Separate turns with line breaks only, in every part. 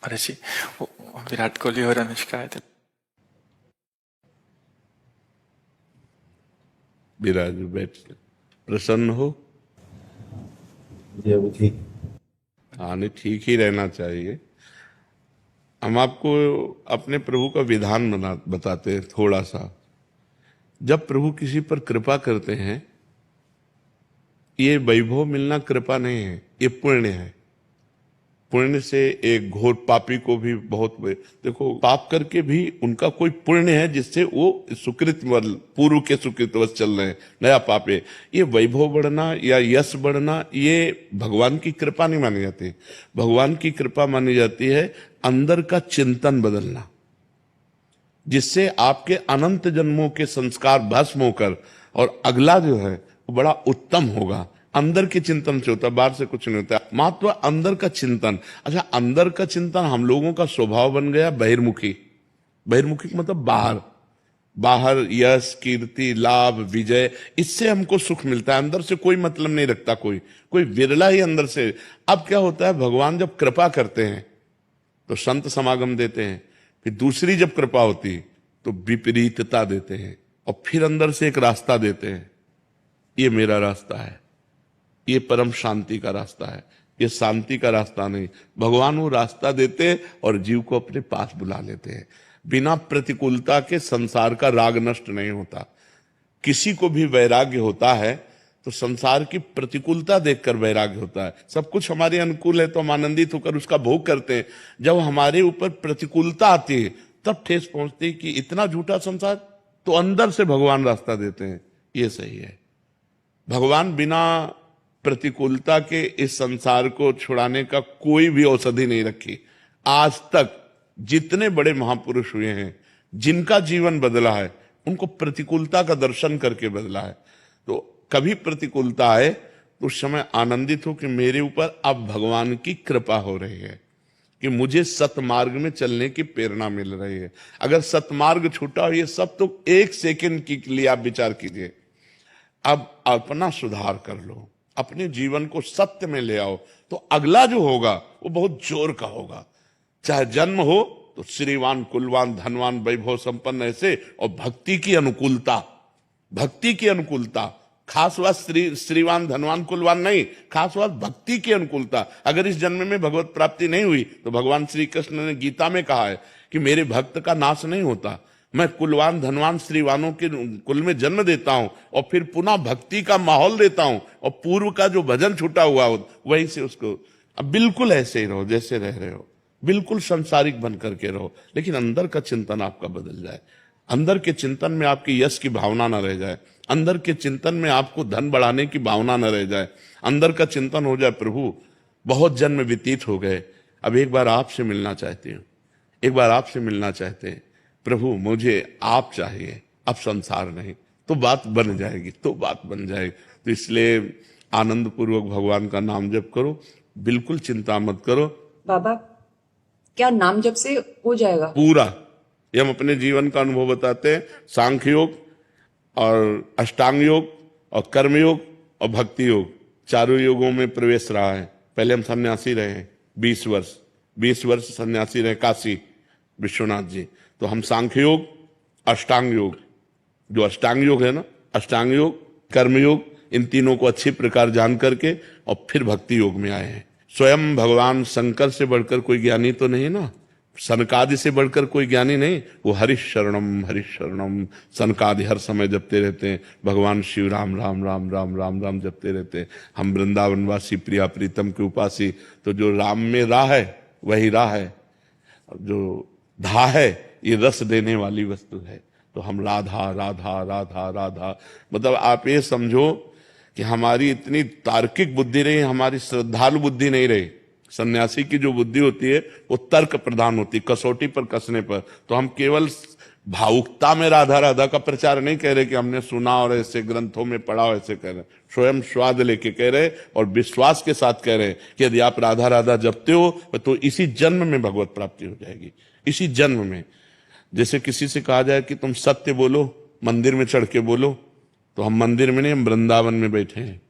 महर्षि विराट कोहली और अनुष्का आए थे।
विराज बैठ प्रसन्न हो।
जी अभी ठीक।
हाँ नहीं, ठीक ही रहना चाहिए। हम आपको अपने प्रभु का विधान बताते हैं थोड़ा सा। जब प्रभु किसी पर कृपा करते हैं, ये वैभव मिलना कृपा नहीं है, ये पुण्य है। पुण्य से एक घोर पापी को भी बहुत देखो, पाप करके भी उनका कोई पुण्य है जिससे वो सुकृत पूर्व के सुकृतवश चल रहे हैं, नया पाप है। ये वैभव बढ़ना या यश बढ़ना ये भगवान की कृपा नहीं मानी जाती। भगवान की कृपा मानी जाती है अंदर का चिंतन बदलना, जिससे आपके अनंत जन्मों के संस्कार भस्म होकर और अगला जो है वो बड़ा उत्तम होगा। अंदर के चिंतन से होता है, बाहर से कुछ नहीं होता। महत्व अंदर का चिंतन। अच्छा, अंदर का चिंतन हम लोगों का स्वभाव बन गया बहिर्मुखी। बहिर्मुखी मतलब बाहर, बाहर यश कीर्ति लाभ विजय, इससे हमको सुख मिलता है। अंदर से कोई मतलब नहीं रखता कोई विरला ही अंदर से। अब क्या होता है, भगवान जब कृपा करते हैं तो संत समागम देते हैं, फिर दूसरी जब कृपा होती तो विपरीतता देते हैं, और फिर अंदर से एक रास्ता देते हैं। ये मेरा रास्ता है, ये परम शांति का रास्ता है, ये शांति का रास्ता नहीं। भगवान वो रास्ता देते हैं और जीव को अपने पास बुला लेते हैं। बिना प्रतिकूलता के संसार का राग नष्ट नहीं होता। किसी को भी वैराग्य होता है तो संसार की प्रतिकूलता देखकर वैराग्य होता है। सब कुछ हमारे अनुकूल है तो हम आनंदित होकर उसका भोग करते हैं। जब हमारे ऊपर प्रतिकूलता आती है तब ठेस पहुंचती है कि इतना झूठा संसार, तो अंदर से भगवान रास्ता देते हैं। ये सही है। भगवान बिना प्रतिकूलता के इस संसार को छुड़ाने का कोई भी औषधि नहीं रखी। आज तक जितने बड़े महापुरुष हुए हैं, जिनका जीवन बदला है, उनको प्रतिकूलता का दर्शन करके बदला है। तो कभी प्रतिकूलता आए तो उस समय आनंदित हो कि मेरे ऊपर अब भगवान की कृपा हो रही है, कि मुझे सतमार्ग में चलने की प्रेरणा मिल रही है। अगर सतमार्ग छूटा हो, ये सब तो एक सेकंड के लिए आप विचार कीजिए। अब अपना सुधार कर लो, अपने जीवन को सत्य में ले आओ, तो अगला जो होगा वो बहुत जोर का होगा। चाहे जन्म हो तो श्रीवान कुलवान धनवान वैभव संपन्न ऐसे, और भक्ति की अनुकूलता, भक्ति की अनुकूलता। खास बात श्रीवान धनवान कुलवान नहीं, खास बात भक्ति की अनुकूलता। अगर इस जन्म में भगवत प्राप्ति नहीं हुई तो भगवान श्री कृष्ण ने गीता में कहा है कि मेरे भक्त का नाश नहीं होता। मैं कुलवान धनवान श्रीवानों के कुल में जन्म देता हूं और फिर पुनः भक्ति का माहौल देता हूं, और पूर्व का जो भजन छूटा हुआ हो वहीं से उसको। अब बिल्कुल ऐसे ही रहो जैसे रह रहे हो, बिल्कुल संसारिक बन करके रहो, लेकिन अंदर का चिंतन आपका बदल जाए। अंदर के चिंतन में आपकी यश की भावना न रह जाए, अंदर के चिंतन में आपको धन बढ़ाने की भावना न रह जाए। अंदर का चिंतन हो जाए, प्रभु बहुत जन्म व्यतीत हो गए, अब एक बार आपसे मिलना चाहती हूँ, एक बार आपसे मिलना चाहते हैं प्रभु, मुझे आप चाहिए, अब संसार नहीं। तो बात बन जाएगी, तो बात बन जाएगी। तो इसलिए आनंद पूर्वक भगवान का नाम जप करो, बिल्कुल चिंता मत करो।
बाबा, क्या नाम जप से हो जाएगा
पूरा? ये हम अपने जीवन का अनुभव बताते हैं। सांख्य योग और अष्टांग योग और कर्म योग और भक्ति योग, चारों योगों में प्रवेश रहा है। पहले हम सन्यासी रहे हैं 20 वर्ष सन्यासी रहे काशी विश्वनाथ जी। तो हम सांख्य योग, अष्टांग योग, जो अष्टांग योग है ना, अष्टांग योग कर्म योग, इन तीनों को अच्छी प्रकार जान करके और फिर भक्ति योग में आए हैं। स्वयं भगवान शंकर से बढ़कर कोई ज्ञानी तो नहीं ना, सनकादि से बढ़कर कोई ज्ञानी नहीं। वो हरिश शरणम सनकादि हर समय जपते रहते हैं। भगवान शिव राम राम राम राम राम राम जपते रहते हैं। हम वृंदावनवासी प्रिया प्रीतम के उपासी, तो जो राम में राह है वही राह है, जो धा है ये रस देने वाली वस्तु है। तो हम राधा राधा राधा राधा, मतलब आप ये समझो कि हमारी इतनी तार्किक बुद्धि नहीं, हमारी श्रद्धालु बुद्धि नहीं रही। सन्यासी की जो बुद्धि होती है वो तर्क प्रधान होती, कसौटी पर कसने पर। तो हम केवल भावुकता में राधा राधा का प्रचार नहीं कह रहे कि हमने सुना और ऐसे ग्रंथों में पढ़ा और ऐसे कह रहे, स्वयं स्वाद लेके कह रहे और विश्वास के साथ कह रहे कि यदि आप राधा राधा जपते हो तो इसी जन्म में भगवत प्राप्ति हो जाएगी, इसी जन्म में। जैसे किसी से कहा जाए कि तुम सत्य बोलो, मंदिर में चढ़ के बोलो, तो हम मंदिर में नहीं, हम वृंदावन में बैठे हैं।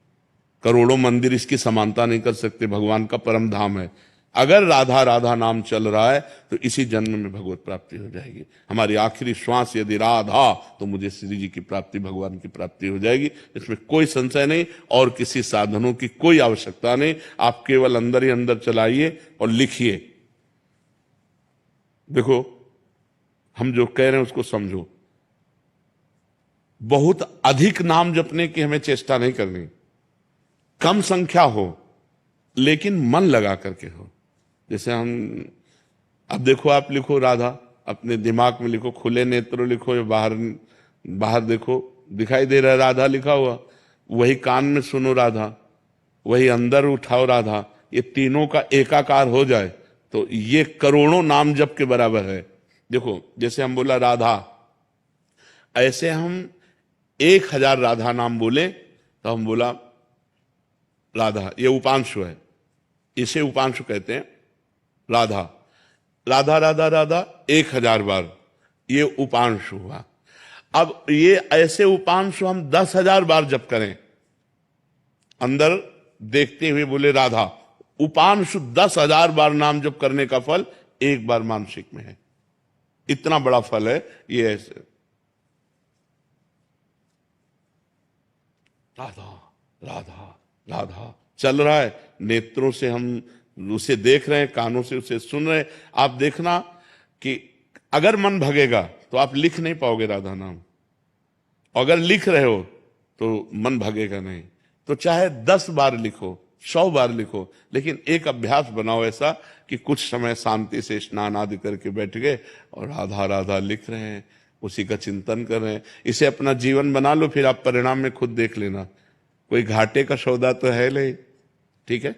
करोड़ों मंदिर इसकी समानता नहीं कर सकते, भगवान का परम धाम है। अगर राधा राधा नाम चल रहा है तो इसी जन्म में भगवत प्राप्ति हो जाएगी। हमारी आखिरी श्वास यदि राधा, तो मुझे श्री जी की प्राप्ति, भगवान की प्राप्ति हो जाएगी। इसमें कोई संशय नहीं और किसी साधनों की कोई आवश्यकता नहीं। आप केवल अंदर ही अंदर चलाइए और लिखिए। देखो, हम जो कह रहे हैं उसको समझो। बहुत अधिक नाम जपने की हमें चेष्टा नहीं करनी, कम संख्या हो लेकिन मन लगा करके हो। जैसे हम, अब देखो, आप लिखो राधा, अपने दिमाग में लिखो, खुले नेत्र लिखो या बाहर बाहर देखो, दिखाई दे रहा है राधा लिखा हुआ। वही कान में सुनो राधा, वही अंदर उठाओ राधा। ये तीनों का एकाकार हो जाए तो ये करोड़ों नाम जप के बराबर है। देखो, जैसे हम बोला राधा, ऐसे हम 1000 राधा नाम बोले तो हम बोला राधा, ये उपांशु है, इसे उपांशु कहते हैं। राधा राधा राधा राधा 1000 बार, ये उपांशु हुआ। अब ये ऐसे उपांशु हम 10,000 बार जप करें, अंदर देखते हुए बोले राधा, उपांशु 10,000 बार नाम जप करने का फल एक बार मानसिक में है। इतना बड़ा फल है ये। ऐसे राधा राधा राधा चल रहा है, नेत्रों से हम उसे देख रहे हैं, कानों से उसे सुन रहे हैं। आप देखना कि अगर मन भगेगा तो आप लिख नहीं पाओगे राधा नाम, अगर लिख रहे हो तो मन भगेगा नहीं। तो चाहे 10 बार लिखो, 100 बार लिखो, लेकिन एक अभ्यास बनाओ ऐसा कि कुछ समय शांति से स्नान आदि करके बैठ गए और राधा राधा लिख रहे हैं, उसी का चिंतन कर रहे हैं। इसे अपना जीवन बना लो, फिर आप परिणाम में खुद देख लेना। कोई घाटे का सौदा तो है नहीं, ठीक है।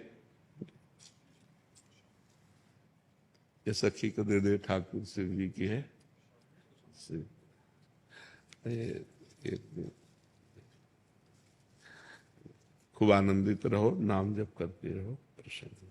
ये सखी को दे दे, ठाकुर शिव जी की है। खूब आनंदित रहो, नाम जप करते रहो, प्रसन्न।